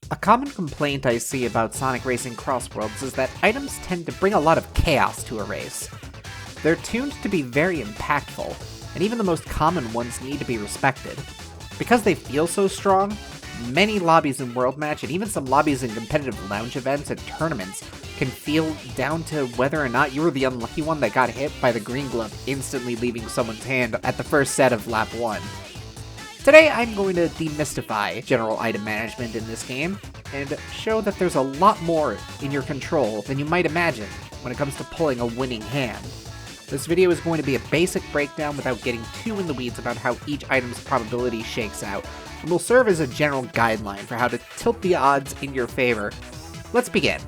A common complaint I see about Sonic Racing CrossWorlds is that items tend to bring a lot of chaos to a race. They're tuned to be very impactful, and even the most common ones need to be respected. Because they feel so strong, many lobbies in World Match and even some lobbies in competitive lounge events and tournaments can feel down to whether or not you were the unlucky one that got hit by the green glove, instantly leaving someone's hand at the first set of lap 1. Today I'm going to demystify general item management in this game, and show that there's a lot more in your control than you might imagine when it comes to pulling a winning hand. This video is going to be a basic breakdown without getting too in the weeds about how each item's probability shakes out, and will serve as a general guideline for how to tilt the odds in your favor. Let's begin.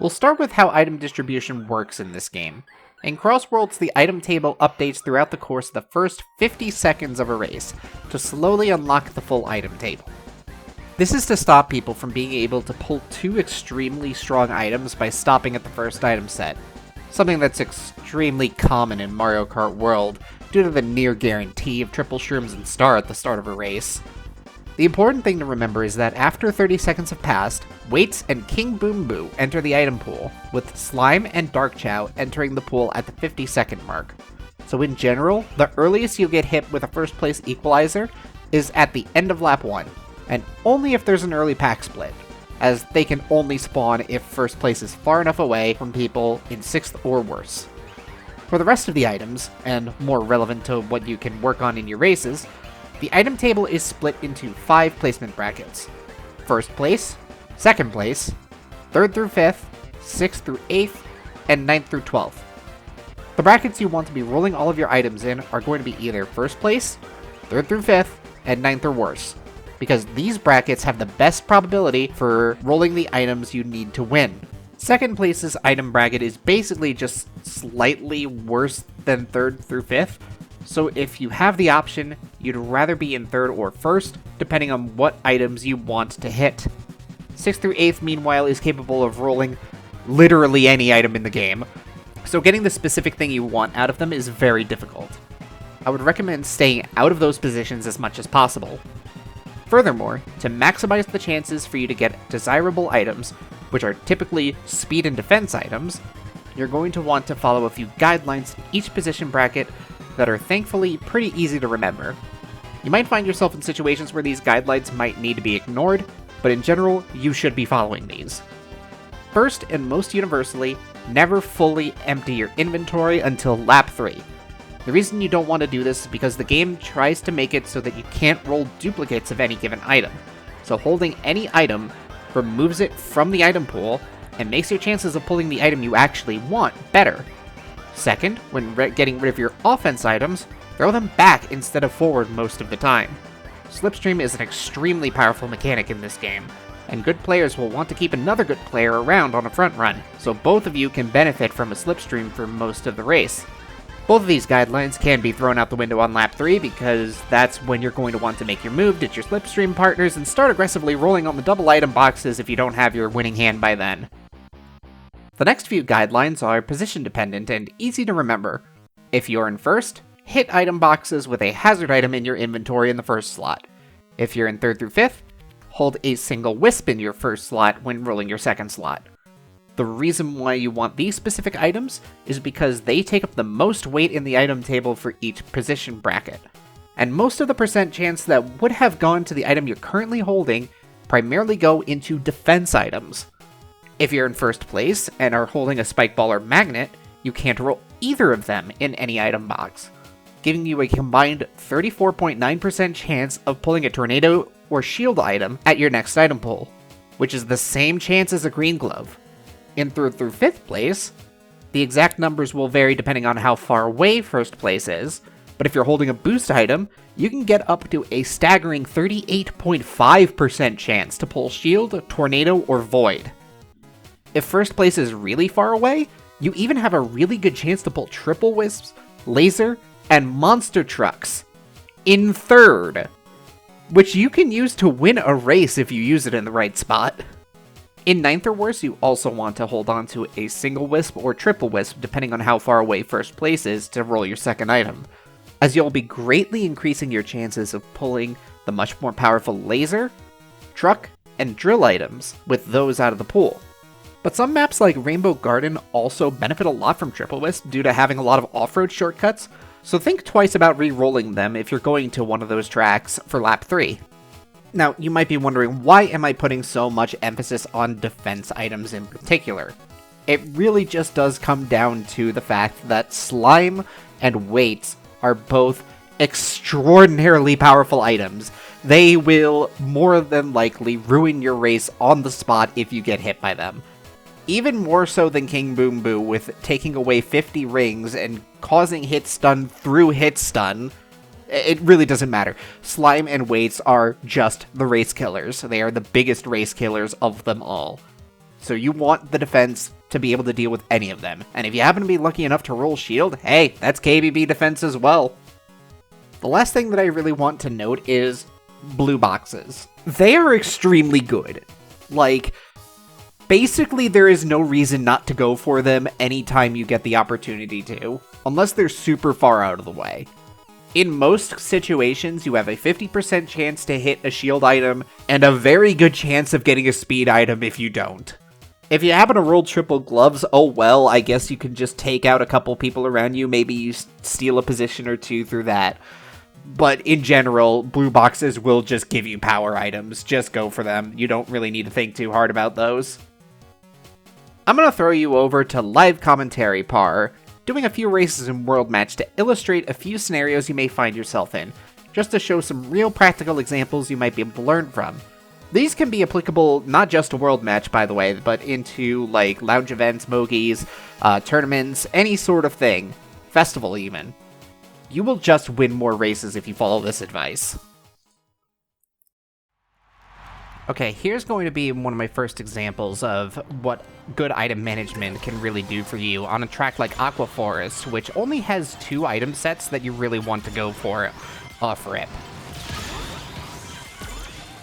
We'll start with how item distribution works in this game. In CrossWorlds, the item table updates throughout the course of the first 50 seconds of a race to slowly unlock the full item table. This is to stop people from being able to pull two extremely strong items by stopping at the first item set, something that's extremely common in Mario Kart World due to the near guarantee of triple shrooms and star at the start of a race. The important thing to remember is that after 30 seconds have passed, Weights and King Boom Boo enter the item pool, with Slime and Dark Chow entering the pool at the 50-second mark. So in general, the earliest you'll get hit with a first place equalizer is at the end of lap 1, and only if there's an early pack split, as they can only spawn if first place is far enough away from people in 6th or worse. For the rest of the items, and more relevant to what you can work on in your races, the item table is split into 5 placement brackets: first place, second place, 3rd through 5th, 6th through 8th, and 9th through 12th. The brackets you want to be rolling all of your items in are going to be either first place, 3rd through 5th, and 9th or worse, because these brackets have the best probability for rolling the items you need to win. Second place's item bracket is basically just slightly worse than 3rd through 5th, so if you have the option, you'd rather be in 3rd or 1st, depending on what items you want to hit. 6th through 8th, meanwhile, is capable of rolling literally any item in the game, so getting the specific thing you want out of them is very difficult. I would recommend staying out of those positions as much as possible. Furthermore, to maximize the chances for you to get desirable items, which are typically speed and defense items, you're going to want to follow a few guidelines in each position bracket that are thankfully pretty easy to remember. You might find yourself in situations where these guidelines might need to be ignored, but in general, you should be following these. First, and most universally, never fully empty your inventory until lap 3. The reason you don't want to do this is because the game tries to make it so that you can't roll duplicates of any given item, so holding any item removes it from the item pool and makes your chances of pulling the item you actually want better. Second, when getting rid of your offense items, throw them back instead of forward most of the time. Slipstream is an extremely powerful mechanic in this game, and good players will want to keep another good player around on a front run, so both of you can benefit from a slipstream for most of the race. Both of these guidelines can be thrown out the window on lap 3 because that's when you're going to want to make your move, ditch your slipstream partners, and start aggressively rolling on the double item boxes if you don't have your winning hand by then. The next few guidelines are position dependent and easy to remember. If you're in 1st, hit item boxes with a hazard item in your inventory in the 1st slot. If you're in 3rd through 5th, hold a single wisp in your 1st slot when rolling your 2nd slot. The reason why you want these specific items is because they take up the most weight in the item table for each position bracket, and most of the percent chance that would have gone to the item you're currently holding primarily go into defense items. If you're in 1st place and are holding a spike ball or magnet, you can't roll either of them in any item box, giving you a combined 34.9% chance of pulling a tornado or shield item at your next item pull, which is the same chance as a green glove. In 3rd through 5th place, the exact numbers will vary depending on how far away 1st place is, but if you're holding a boost item, you can get up to a staggering 38.5% chance to pull shield, tornado, or void. If 1st place is really far away, you even have a really good chance to pull triple wisps, laser, and monster trucks in 3rd, which you can use to win a race if you use it in the right spot. In ninth or worse, you also want to hold on to a single wisp or triple wisp, depending on how far away first place is, to roll your second item, as you'll be greatly increasing your chances of pulling the much more powerful laser, truck, and drill items with those out of the pool. But some maps like Rainbow Garden also benefit a lot from triple wisp due to having a lot of off-road shortcuts, so think twice about re-rolling them if you're going to one of those tracks for lap 3. Now, you might be wondering, why am I putting so much emphasis on defense items in particular? It really just does come down to the fact that slime and weights are both extraordinarily powerful items. They will more than likely ruin your race on the spot if you get hit by them. Even more so than King Boom Boo, with taking away 50 rings and causing hit stun through hit stun. It really doesn't matter. Slime and weights are just the race killers. They are the biggest race killers of them all. So you want the defense to be able to deal with any of them. And if you happen to be lucky enough to roll shield, hey, that's KBB defense as well. The last thing that I really want to note is blue boxes. They are extremely good. Like, basically, there is no reason not to go for them anytime you get the opportunity to, unless they're super far out of the way. In most situations, you have a 50% chance to hit a shield item, and a very good chance of getting a speed item if you don't. If you happen to roll triple gloves, oh well, I guess you can just take out a couple people around you, maybe you steal a position or two through that. But in general, blue boxes will just give you power items, just go for them. You don't really need to think too hard about those. I'm gonna throw you over to live commentary par, doing a few races in World Match to illustrate a few scenarios you may find yourself in, just to show some real practical examples you might be able to learn from. These can be applicable not just to World Match, by the way, but into, like, lounge events, mogies, tournaments, any sort of thing. Festival, even. You will just win more races if you follow this advice. Okay, here's going to be one of my first examples of what good item management can really do for you on a track like Aqua Forest, which only has 2 item sets that you really want to go for off rip.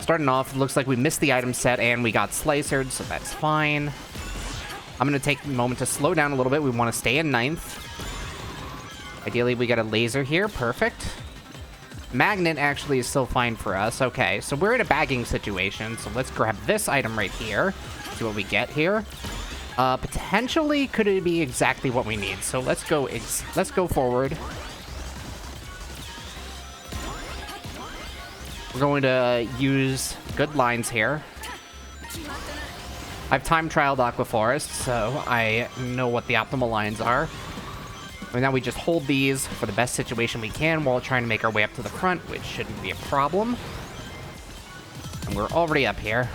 Starting off, it looks like we missed the item set and we got slicered, so that's fine. I'm going to take a moment to slow down a little bit. We want to stay in 9th. Ideally, we got a laser here. Perfect. Magnet actually is still fine for us. Okay, so we're in a bagging situation, so let's grab this item right here. See what we get here. Potentially, could it be exactly what we need? So let's go forward. We're going to use good lines here. I've time trialed Aqua Forest, so I know what the optimal lines are. And now we just hold these for the best situation we can while trying to make our way up to the front, which shouldn't be a problem. And we're already up here.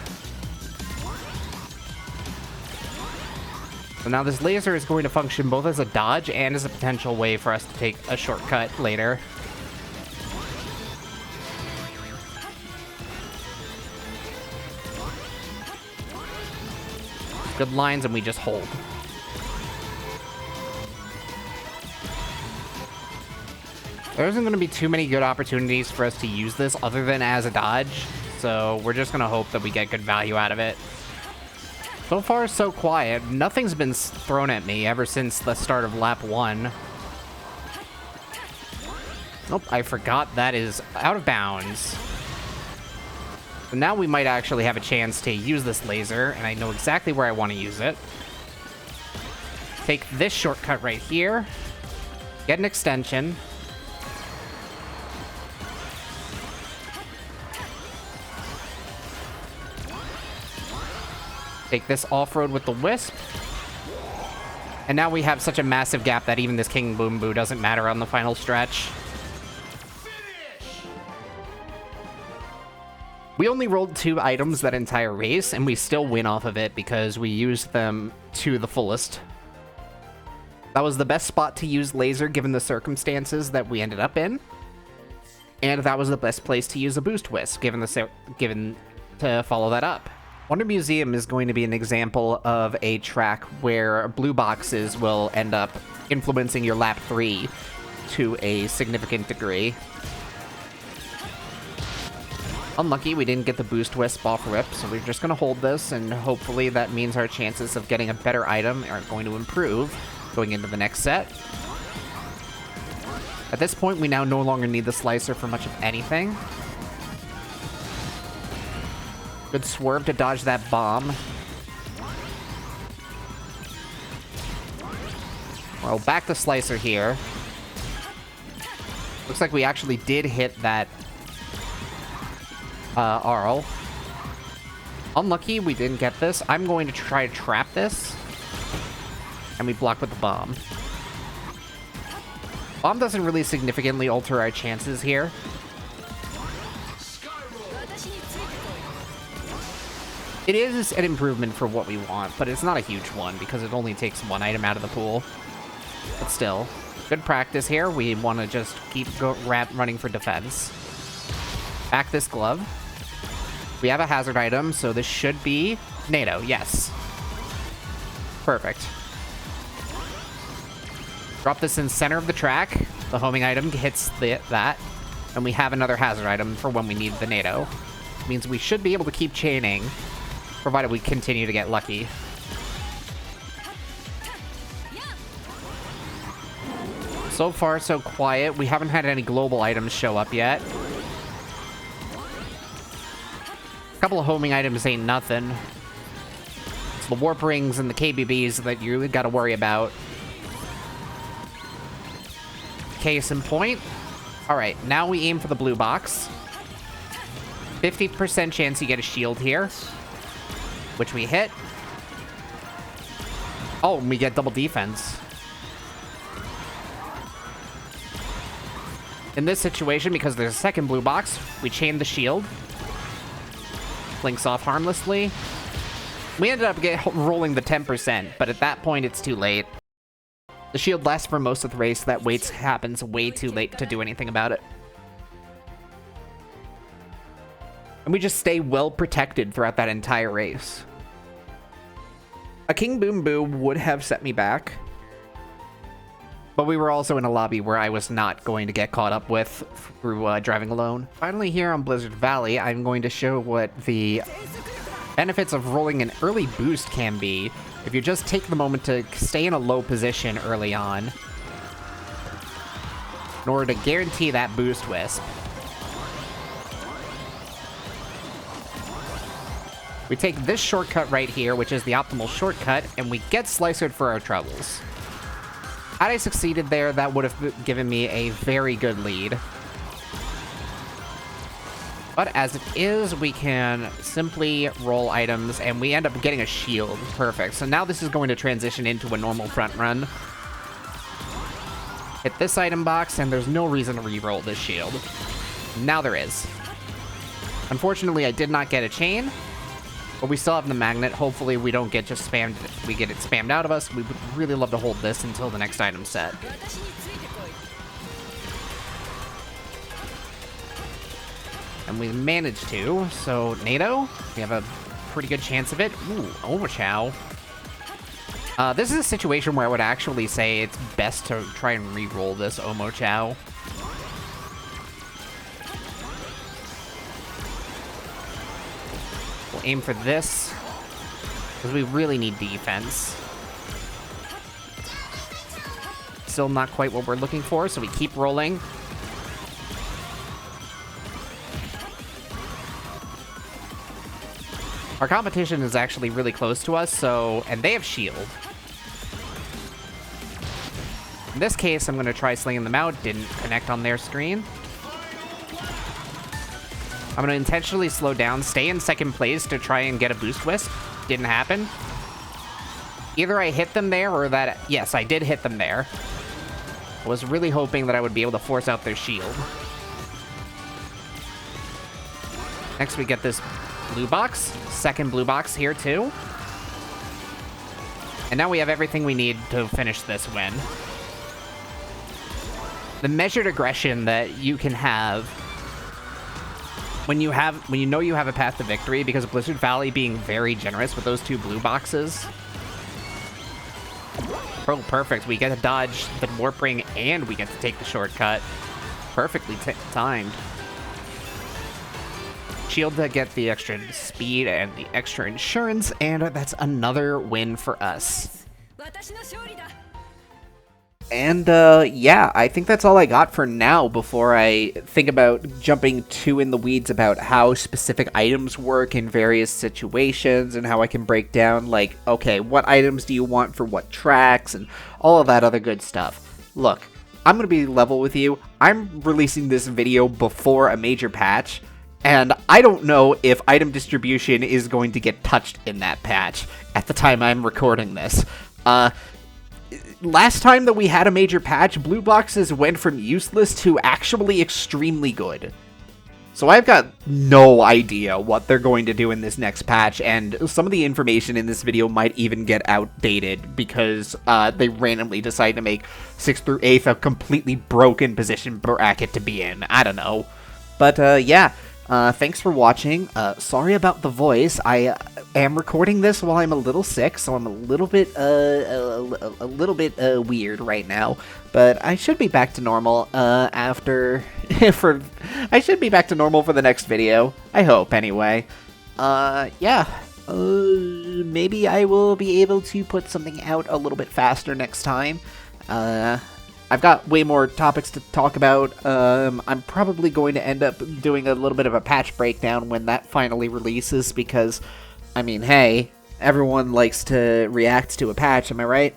So now this laser is going to function both as a dodge and as a potential way for us to take a shortcut later. Good lines, and we just hold. There isn't going to be too many good opportunities for us to use this other than as a dodge, so we're just going to hope that we get good value out of it. So far, so quiet. Nothing's been thrown at me ever since the start of lap 1. Nope, I forgot that is out of bounds. So now we might actually have a chance to use this laser, and I know exactly where I want to use it. Take this shortcut right here. Get an extension. Take this off-road with the Wisp. And now we have such a massive gap that even this King Boom Boo doesn't matter on the final stretch. We only rolled 2 items that entire race, and we still win off of it because we used them to the fullest. That was the best spot to use laser given the circumstances that we ended up in. And that was the best place to use a boost Wisp given to follow that up. Wonder Museum is going to be an example of a track where blue boxes will end up influencing your lap 3 to a significant degree. Unlucky we didn't get the boost wisp off rip, so we're just gonna hold this, and hopefully that means our chances of getting a better item are going to improve going into the next set. At this point, we now no longer need the slicer for much of anything. Good swerve to dodge that bomb. Well, back to slicer here. Looks like we actually did hit that Arl. Unlucky we didn't get this. I'm going to try to trap this. And we block with the bomb. Bomb doesn't really significantly alter our chances here. It is an improvement for what we want, but it's not a huge one because it only takes one item out of the pool. But still, good practice here. We want to just keep running for defense. Back this glove. We have a hazard item, so this should be NATO. Yes. Perfect. Drop this in center of the track. The homing item hits that. And we have another hazard item for when we need the NATO. Means we should be able to keep chaining, provided we continue to get lucky. So far, so quiet. We haven't had any global items show up yet. A couple of homing items ain't nothing. It's the warp rings and the KBBs that you gotta worry about. Case in point. Alright, now we aim for the blue box. 50% chance you get a shield here, which we hit. Oh, and we get double defense. In this situation, because there's a second blue box, we chain the shield. Blinks off harmlessly. We ended up rolling the 10%, but at that point, it's too late. The shield lasts for most of the race. That happens way too late to do anything about it. And we just stay well protected throughout that entire race. A King Boom Boo would have set me back. But we were also in a lobby where I was not going to get caught up with through driving alone. Finally, here on Blizzard Valley, I'm going to show what the benefits of rolling an early boost can be if you just take the moment to stay in a low position early on in order to guarantee that boost wisp. We take this shortcut right here, which is the optimal shortcut, and we get slicered for our troubles. Had I succeeded there, that would have given me a very good lead. But as it is, we can simply roll items, and we end up getting a shield. Perfect. So now this is going to transition into a normal front run. Hit this item box, and there's no reason to re-roll this shield. Now there is. Unfortunately, I did not get a chain, but we still have the magnet. Hopefully we don't get just spammed. We get it spammed out of us. We would really love to hold this until the next item set. And we managed to. So NATO, we have a pretty good chance of it. Ooh, Omochow. This is a situation where I would actually say it's best to try and re-roll this Omochow. We'll aim for this, because we really need defense. Still not quite what we're looking for, so we keep rolling. Our competition is actually really close to us, and they have shield. In this case, I'm going to try slinging them out. Didn't connect on their screen. I'm going to intentionally slow down, stay in second place to try and get a boost wisp. Didn't happen. Either I hit them there or that... Yes, I did hit them there. I was really hoping that I would be able to force out their shield. Next, we get this blue box. Second blue box here, too. And now we have everything we need to finish this win. The measured aggression that you can have when you know you have a path to victory, because of Blizzard Valley being very generous with those two blue boxes. Oh, perfect. We get to dodge the warp ring and we get to take the shortcut. Perfectly timed. shield to get the extra speed and the extra insurance, and that's another win for us. And yeah, I think that's all I got for now before I think about jumping too in the weeds about how specific items work in various situations and how I can break down, like, okay, what items do you want for what tracks and all of that other good stuff. Look, I'm going to be level with you. I'm releasing this video before a major patch, and I don't know if item distribution is going to get touched in that patch at the time I'm recording this. Last time that we had a major patch, blue boxes went from useless to actually extremely good. So I've got no idea what they're going to do in this next patch, and some of the information in this video might even get outdated because they randomly decide to make 6th through 8th a completely broken position bracket to be in. I don't know. But yeah. Thanks for watching. Sorry about the voice. I am recording this while I'm a little sick, so I'm a little bit weird right now. But I should be back to normal after I should be back to normal for the next video. I hope anyway. Yeah. Maybe I will be able to put something out a little bit faster next time. I've got way more topics to talk about. I'm probably going to end up doing a little bit of a patch breakdown when that finally releases because, I mean, hey, everyone likes to react to a patch, am I right?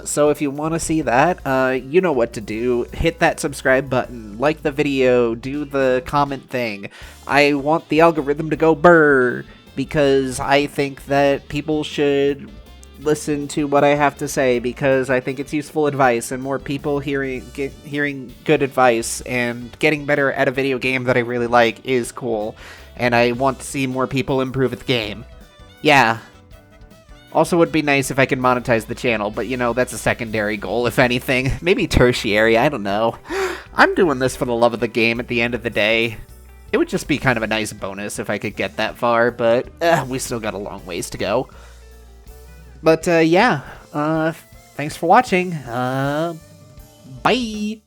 So if you want to see that, you know what to do. Hit that subscribe button, like the video, do the comment thing. I want the algorithm to go brr, because I think that people should listen to what I have to say because I think it's useful advice, and more people hearing good advice and getting better at a video game that I really like is cool, and I want to see more people improve at the game. Yeah. Also, it would be nice if I could monetize the channel, but you know, that's a secondary goal, if anything. Maybe tertiary, I don't know. I'm doing this for the love of the game at the end of the day. It would just be kind of a nice bonus if I could get that far, but we still got a long ways to go. But, yeah, thanks for watching, bye!